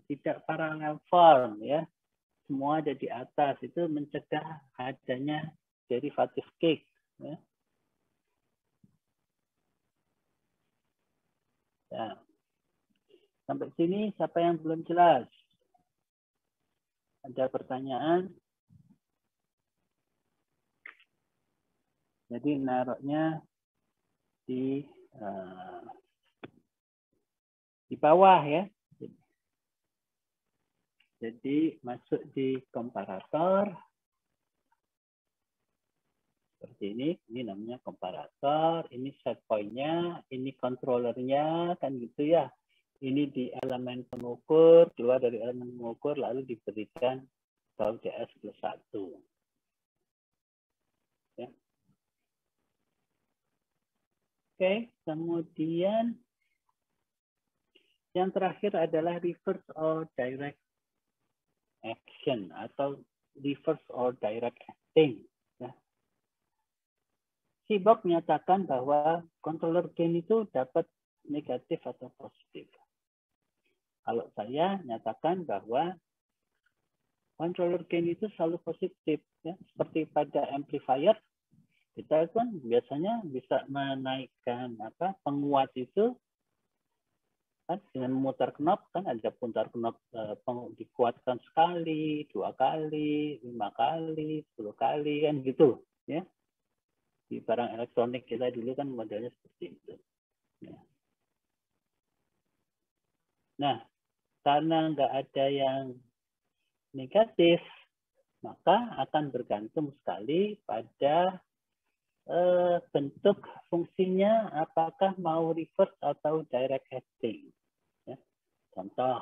tidak parallel form, ya. Semua ada di atas, itu mencegah adanya derivatif kick, ya. Ya. Sampai sini siapa yang belum jelas? Ada pertanyaan? Jadi naruhnya di bawah, ya. Jadi masuk di komparator. Seperti ini namanya komparator, ini set point-nya, ini controllernya, kan gitu ya. Ini di elemen pengukur, keluar dari elemen pengukur, lalu diberikan tau ds plus 1. Ya. Oke, kemudian yang terakhir adalah reverse or direct action atau reverse or direct acting. Ya. Seaborg menyatakan bahwa controller gain itu dapat negatif atau positif. Kalau saya nyatakan bahwa controller gain itu selalu positif, ya. Seperti pada amplifier, kita kan biasanya bisa menaikkan penguat itu Kan dengan memutar knob kan ada putar knob dikuatkan sekali, 2 kali, 5 kali, 10 kali kan gitu ya. Di barang elektronik kita dulu kan modelnya seperti itu. Ya. Nah, karena nggak ada yang negatif, maka akan bergantung sekali pada bentuk fungsinya, apakah mau reverse atau direct acting. Ya. Contoh,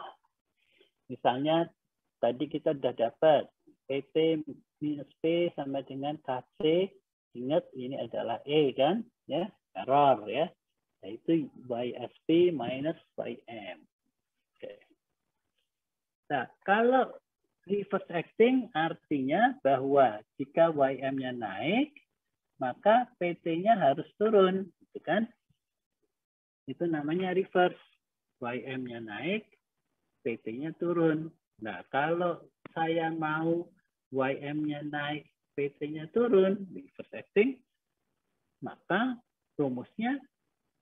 misalnya tadi kita sudah dapat PT minus P sama dengan KC. Ingat ini adalah E kan, ya error ya, yaitu YSP minus YM. Oke. Nah kalau reverse acting artinya bahwa jika YM-nya naik, maka PT-nya harus turun, gitu kan? Itu namanya reverse. YM-nya naik, PT-nya turun. Nah kalau saya mau YM-nya naik, PT-nya turun, reverse acting, maka rumusnya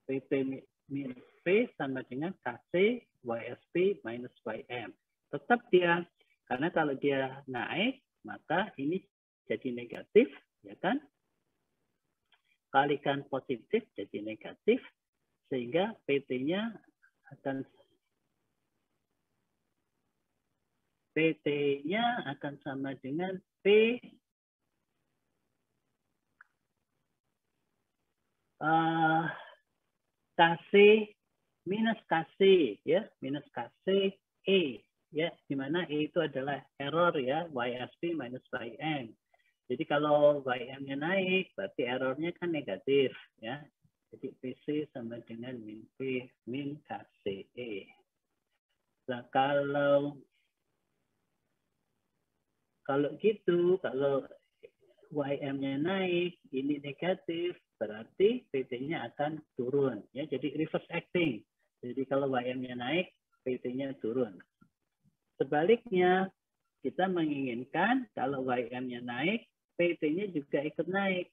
PT minus P sama dengan KC YSP minus YM. Tetap dia, karena kalau dia naik, maka ini jadi negatif, ya kan? Kalikan positif jadi negatif, sehingga PT-nya akan sama dengan P KC minus KC ya, minus KC E ya, di mana E itu adalah error ya, YSP minus YM. Jadi kalau YM-nya naik berarti errornya kan negatif ya. Jadi PC sama dengan min P min KCE. Nah, kalau gitu, kalau YM-nya naik, ini negatif, berarti PT-nya akan turun. Ya, jadi reverse acting. Jadi kalau YM-nya naik, PT-nya turun. Sebaliknya, kita menginginkan kalau YM-nya naik, PT-nya juga ikut naik.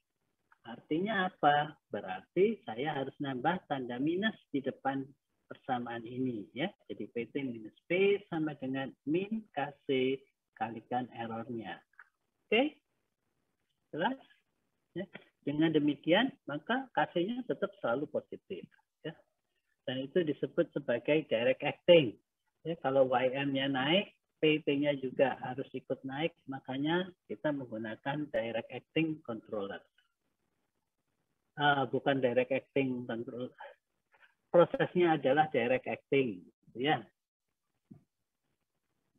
Artinya apa? Berarti saya harus nambah tanda minus di depan persamaan ini. Ya, jadi PT minus P sama dengan min KC kalikan errornya. Oke? Jelas? Ya. Dengan demikian, maka KC-nya tetap selalu positif. Ya. Dan itu disebut sebagai direct acting. Ya, kalau YM-nya naik, PT-nya juga harus ikut naik, makanya kita menggunakan direct acting controller. Bukan direct acting controller. Prosesnya adalah direct acting. Ya.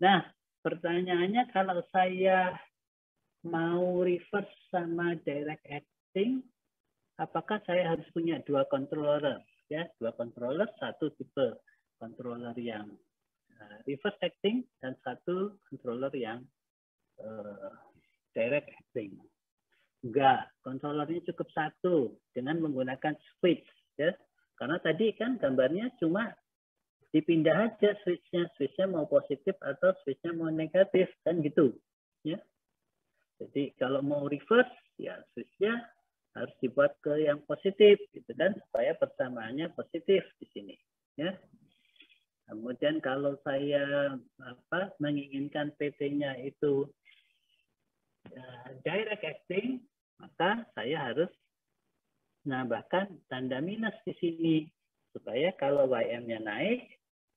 Nah, pertanyaannya kalau saya mau reverse sama direct acting, apakah saya harus punya 2 controller? Ya, 2 controller, satu tipe controller yang reverse acting dan satu controller yang direct acting. Enggak, controllernya cukup satu dengan menggunakan switch. Ya, karena tadi kan gambarnya cuma dipindah aja switchnya, switchnya mau positif atau switchnya mau negatif kan gitu. Ya. Jadi kalau mau reverse, ya switch-nya harus dibuat ke yang positif, gitu kan, supaya persamaannya positif di sini. Ya. Kemudian kalau saya menginginkan PT-nya itu direct acting, maka saya harus menambahkan tanda minus di sini, supaya kalau YM-nya naik,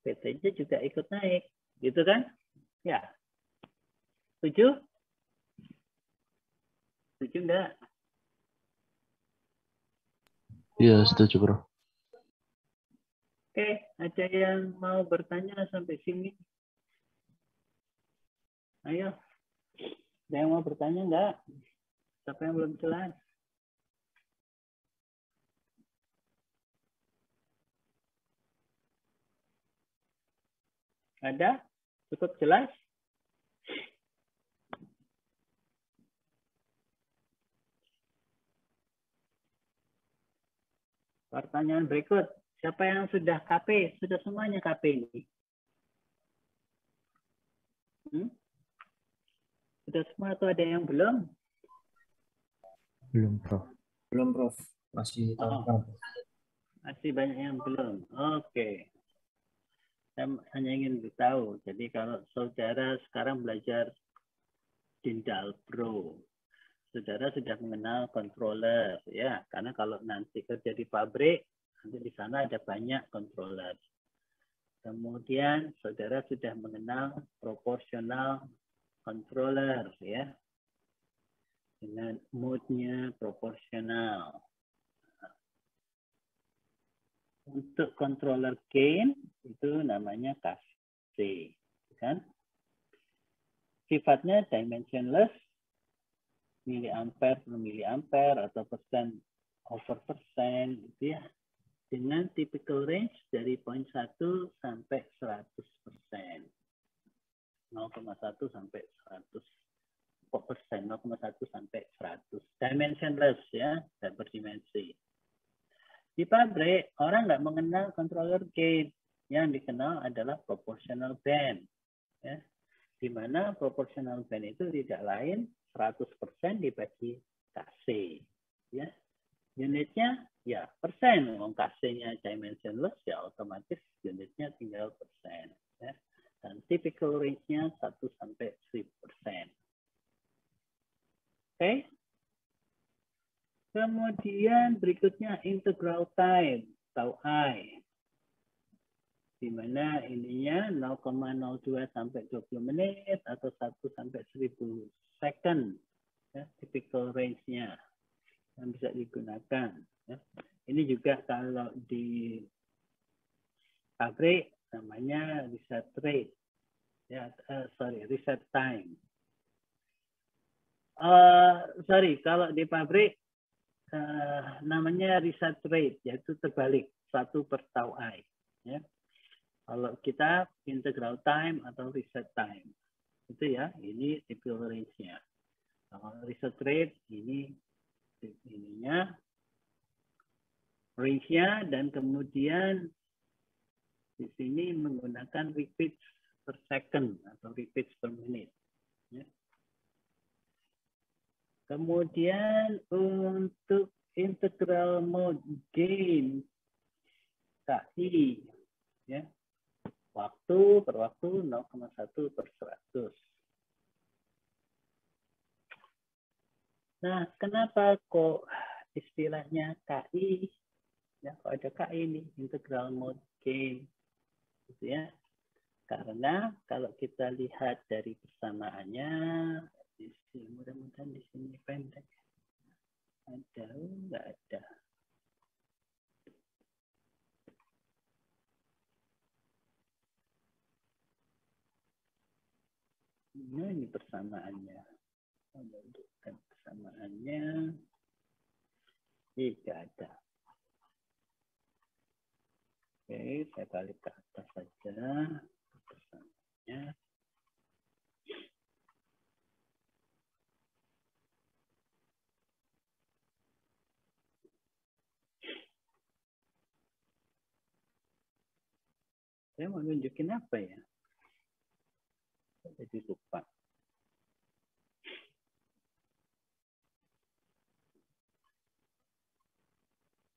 PT-nya juga ikut naik, gitu kan? Ya. Setuju? Setuju enggak? Iya, setuju, Bro. Oke, ada yang mau bertanya sampai sini? Ayo. Ada yang mau bertanya enggak? Siapa yang belum jelas? Ada? Cukup jelas? Pertanyaan berikut. Siapa yang sudah KP? Sudah semuanya KP ini? Sudah semua atau ada yang belum? Belum, Prof. Belum, Prof. Masih tahun Masih banyak yang belum. Oke. Saya hanya ingin beritahu. Jadi kalau saudara sekarang belajar Tindal Pro, saudara sudah mengenal controller, ya. Karena kalau nanti kerja di pabrik, nanti di sana ada banyak controller. Kemudian saudara sudah mengenal proportional controller, ya, dengan mode-nya proporsional. Untuk controller gain itu namanya KC, kan? Sifatnya dimensionless, miliampere per miliampere atau persen over persen, gitu ya. Dengan typical range dari 0,1 sampai 100%. 0,1 sampai 100%, 0,1 sampai 100. Dimensionless, ya, dan berdimensi. Di pabrik, orang nggak mengenal controller gain. Yang dikenal adalah proportional band. Ya. Di mana proportional band itu tidak lain 100% dibagi KC. Ya. Unitnya ya persen. KC-nya dimensionless, ya otomatis unitnya tinggal persen. Ya. Dan typical range-nya 1 sampai 1000%. Oke. Kemudian berikutnya integral time, tau I. Di mana ininya 0,02 sampai 20 menit atau 1 sampai 1000 second. Ya, typical range-nya yang bisa digunakan. Ya. Ini juga kalau di pabrik namanya reset rate. Ya, reset time. Kalau di pabrik namanya reset rate, yaitu terbalik 1 per tau I. Ya. Kalau kita integral time atau reset time, itu ya, ini typical range-nya. Kalau reset rate ini ininya range-nya, dan kemudian di sini menggunakan repeats per second atau repeats per minute. Ya. Kemudian untuk integral mode gain KI, ya, waktu per waktu 0,1 per 100. Nah, kenapa kok istilahnya KI? Ya, kok ada KI nih, integral mode gain, gitu ya? Karena kalau kita lihat dari persamaannya, mudah-mudahan di sini pendek. Ada nggak ada? Nah, ini persamaannya. Menunjukkan persamaannya tidak ada. Oke, saya balik ke atas saja. Persamaannya. Saya mau nunjukin apa ya? Saya jadi lupa.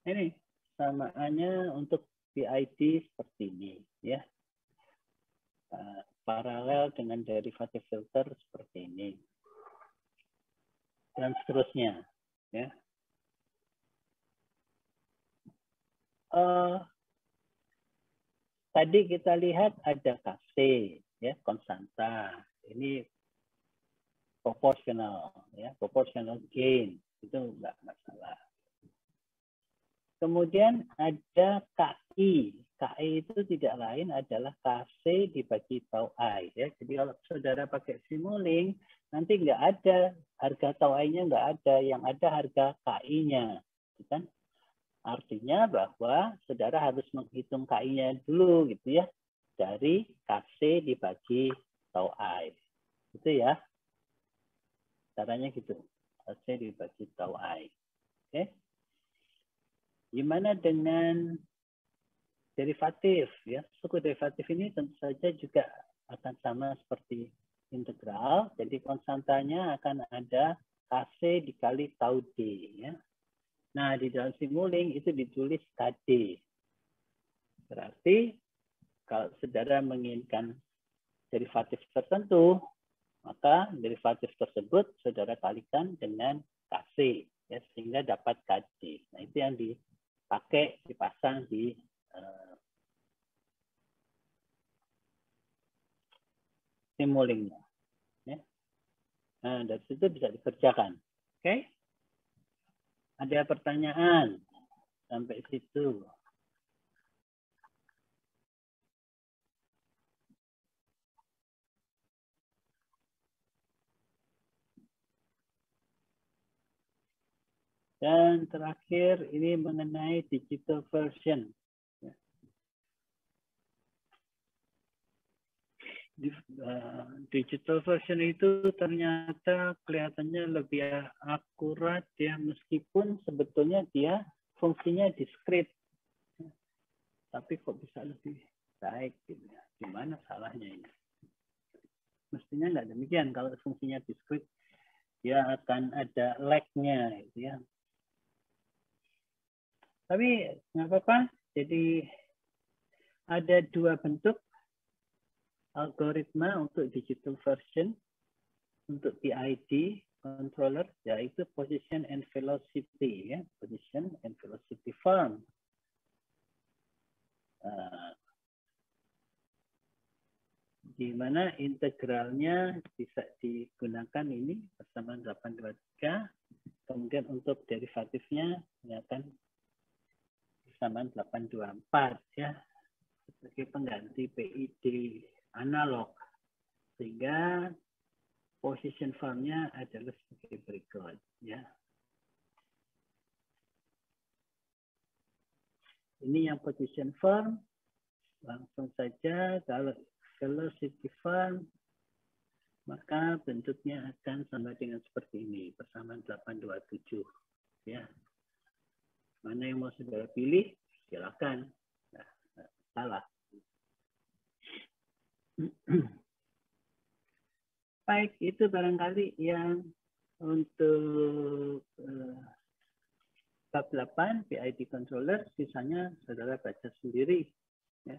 Ini samaannya untuk PID seperti ini, ya. Paralel dengan derivatif filter seperti ini. Dan seterusnya, ya. Tadi kita lihat ada KC, ya, konstanta. Ini proporsional, ya, proportional gain, itu enggak masalah. Kemudian ada KI. KI itu tidak lain adalah KC dibagi tau I, ya. Jadi kalau saudara pakai Simulink, nanti enggak ada harga tau I-nya, enggak ada, yang ada harga KI-nya, kan? Artinya bahwa saudara harus menghitung KI-nya dulu, gitu ya, dari KC dibagi tau I. Itu ya. Caranya gitu. KC dibagi tau I. Oke. Gimana dengan derivatif, ya? Suku derivatif ini tentu saja juga akan sama seperti integral. Jadi konstantanya akan ada KC dikali tau D, ya. Nah, di dalam Simulink itu ditulis KD. Berarti Kalau saudara menginginkan derivatif tertentu, maka derivatif tersebut saudara kalikan dengan KC, ya, sehingga dapat KC. Nah, itu yang dipakai, dipasang di simulingnya. Ya. Nah, dari situ bisa dikerjakan. Oke? Ada pertanyaan sampai situ? Dan terakhir ini mengenai digital version. Digital version itu ternyata kelihatannya lebih akurat ya, meskipun sebetulnya dia fungsinya discrete. Tapi kok bisa lebih baik gitu ya? Gimana salahnya ini? Mestinya nggak demikian. Kalau fungsinya discrete, dia akan ada lag-nya gitu ya. Tapi nggak apa-apa. Jadi ada dua bentuk algoritma untuk digital version untuk PID controller, yaitu position and velocity, ya, position and velocity form. Di mana integralnya bisa digunakan ini persamaan 823, kemudian untuk derivatifnya akan persamaan 824 ya, sebagai pengganti PID analog, sehingga position formnya adalah sebagai berikut ya. Ini yang position form, langsung saja. Kalau velocity form, maka bentuknya akan sama dengan seperti ini, persamaan 827 ya. Mana yang mau saudara pilih, silakan. Nah, salah. Baik, itu barangkali yang untuk bab 8 PID controller, sisanya saudara baca sendiri. Ya.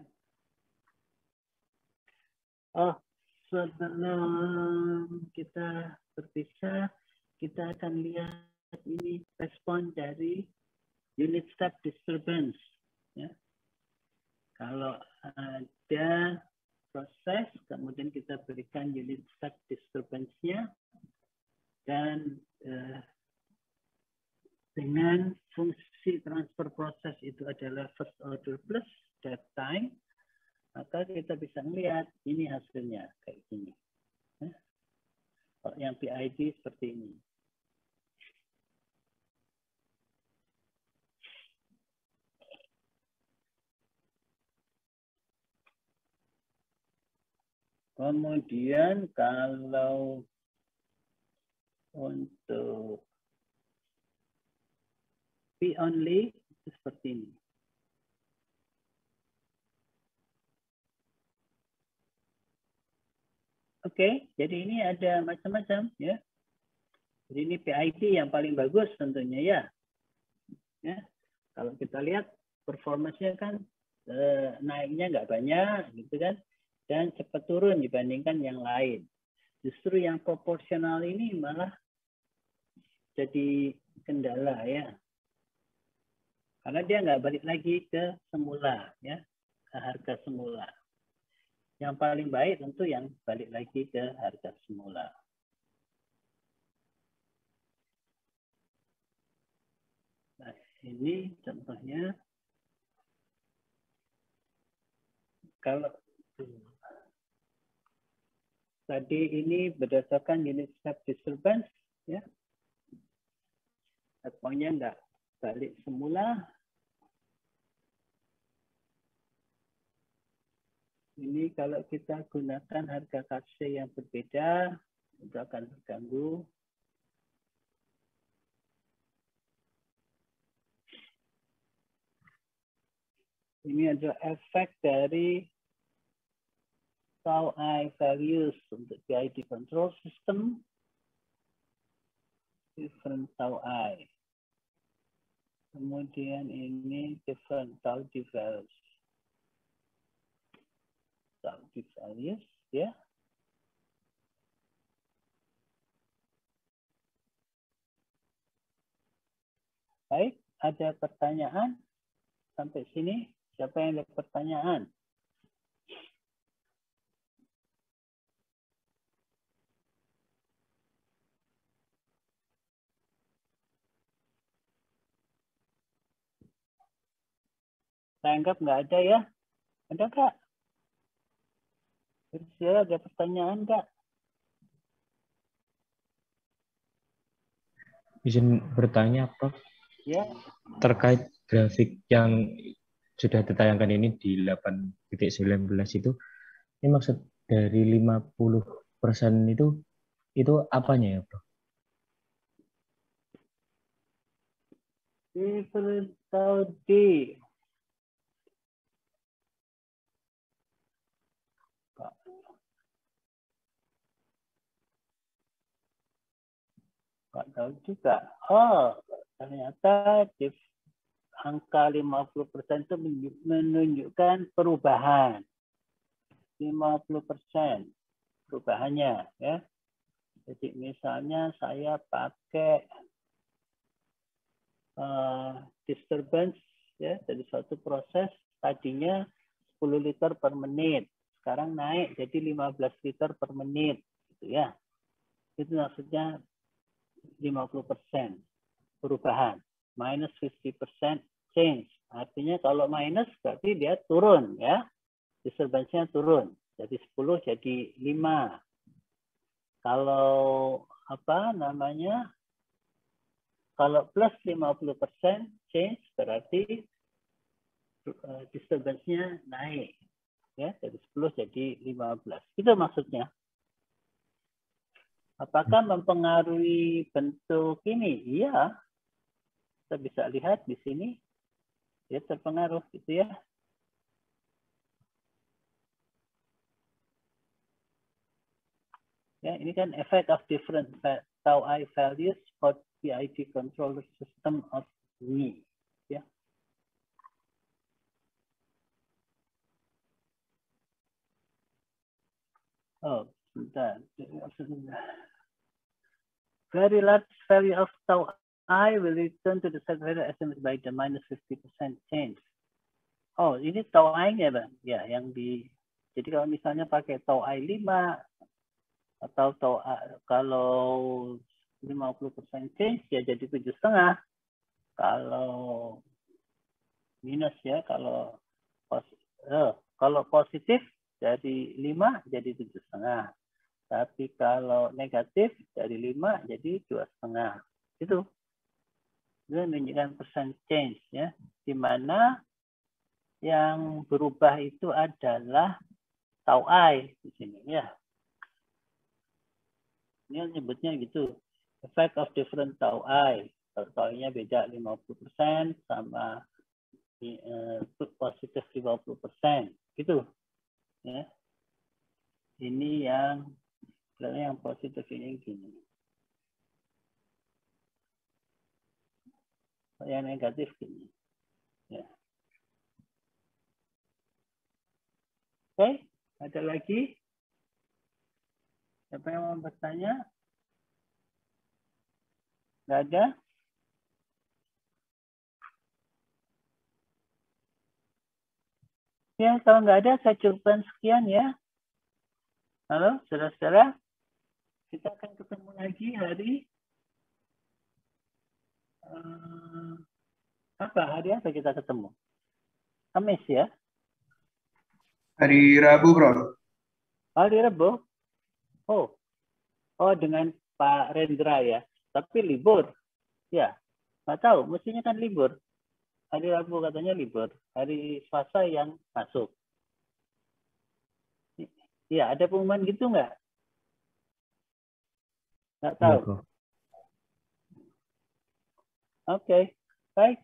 Oh, sebelum kita berpisah, kita akan lihat ini respon dari unit step disturbance. Ya. Kalau ada proses, kemudian kita berikan unit step disturbance-nya, dan dengan fungsi transfer proses itu adalah first order plus step time, maka kita bisa melihat ini hasilnya kayak gini. Kalau yang PID seperti ini. Kemudian kalau untuk P only itu seperti ini. Oke, jadi ini ada macam-macam ya. Jadi ini PID yang paling bagus tentunya ya. Ya, kalau kita lihat performanya kan naiknya nggak banyak gitu kan, dan cepat turun dibandingkan yang lain. Justru yang proporsional ini malah jadi kendala ya, karena dia nggak balik lagi ke semula ya, ke harga semula. Yang paling baik tentu yang balik lagi ke harga semula. Nah, ini contohnya. Kalau tadi ini berdasarkan unit step disturbance, ya, setpointnya nggak balik semula. Ini kalau kita gunakan harga KC yang berbeda, itu akan terganggu. Ini adalah efek dari tau I values untuk PID control system, different tau I. Kemudian ini different tau D values. positive values, ya. Baik, ada pertanyaan sampai sini? Siapa yang ada pertanyaan? Saya anggap nggak ada ya. Ada nggak? Ada pertanyaan nggak? Izin bertanya, Prof. Ya. Terkait grafik yang sudah ditayangkan ini di 8.19 itu, ini maksud dari 50% itu apanya ya, Prof? Different Saudi. Nggak tahu juga. Oh, ternyata angka 50% itu menunjukkan perubahan. 50% perubahannya, ya. Jadi misalnya saya pakai disturbance, ya, dari suatu proses tadinya 10 liter per menit, sekarang naik jadi 15 liter per menit, gitu ya. Itu maksudnya 50% perubahan, minus 50% change. Artinya kalau minus berarti dia turun, ya, disturbance-nya turun. Jadi 10 jadi 5. Kalau kalau plus 50% change berarti disturbance-nya naik, ya, dari 10 jadi 15. Itu maksudnya. Apakah mempengaruhi bentuk ini? Iya. Kita bisa lihat di sini. Dia terpengaruh gitu ya. Ya, ini kan effect of different tau I values for PID controller system of me. Ya. Oh, sebentar. Very large value of tau I will return to the set value estimated by the minus 50% change. Oh, ini tau I-nya, Bang. Ya, jadi kalau misalnya pakai tau I 5 atau kalau 50% change ya jadi 7,5. Kalau minus ya, kalau positif dari 5 jadi 7,5. Tapi kalau negatif dari 5 jadi 2,5. Itu menunjukkan percent change ya, di mana yang berubah itu adalah tau I di sini ya. Ini nyebutnya gitu, effect of different tau I. Tau I-nya beda 50% sama positif 50%. Gitu. Ya. Ini yang positif ini gini. Yang negatif gini. Ya. Oke, ada lagi? Siapa yang mau bertanya? Nggak ada? Ya, kalau nggak ada, saya cukupkan sekian ya. Halo, saudara-saudara. Kita akan ketemu lagi hari hari apa kita ketemu? Kamis ya? Hari Rabu, Bro. Hari Rabu? Oh, dengan Pak Rendra ya. Tapi libur. Ya, nggak tahu. Mestinya kan libur. Hari Rabu katanya libur. Hari Selasa yang masuk. Ya, ada pengumuman gitu nggak? Nggak tahu. Iya, Oke, baik.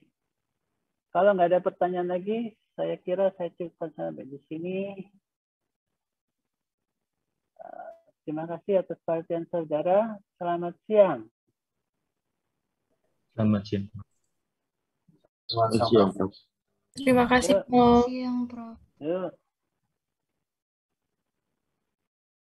Kalau nggak ada pertanyaan lagi, saya kira saya cukupkan sampai di sini. Terima kasih atas perhatian saudara. Selamat siang. Selamat siang. Selamat siang, Prof. Terima kasih, Prof. Yuk.